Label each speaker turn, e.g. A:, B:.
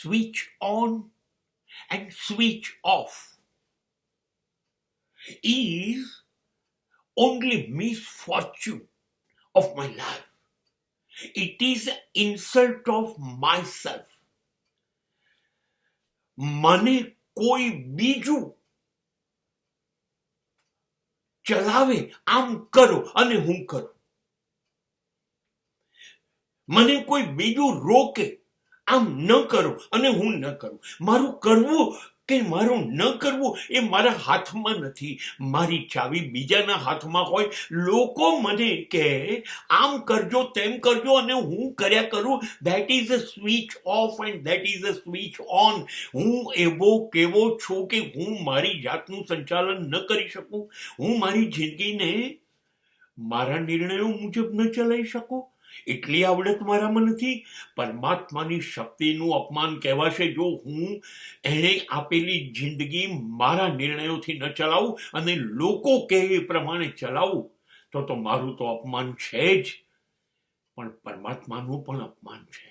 A: switch on and switch off is only misfortune of my life. It is an insult of myself. મને કોઈ બીજું ચલાવે આમ કરો અને હું કરું. મને કોઈ બીજું રોકે આમ ન કરો અને હું ન કરું. મારું કરવું કે મારું ન કરવું એ મારા હાથમાં નથી. મારી ચાવી બીજાના હાથમાં હોય. લોકો મને કહે આમ કરજો તેમ કરજો અને હું કર્યા કરું. That is a switch off and that is a switch on. હું એવો કેવો છું કે હું મારી જાતનું સંચાલન ન કરી શકું. હું મારી જિંદગીને મારા નિર્ણયો મુજબ ન ચલાવી શકું. એટલી આવડત મારામાં નથી. પરમાત્માની શક્તિનું અપમાન કહેવાશે જો હું એણે આપેલી જિંદગી મારા નિર્ણયોથી ન ચલાવું અને લોકો કહે એ પ્રમાણે ચલાવું તો મારું તો અપમાન છે જ, પણ પરમાત્માનું પણ અપમાન છે.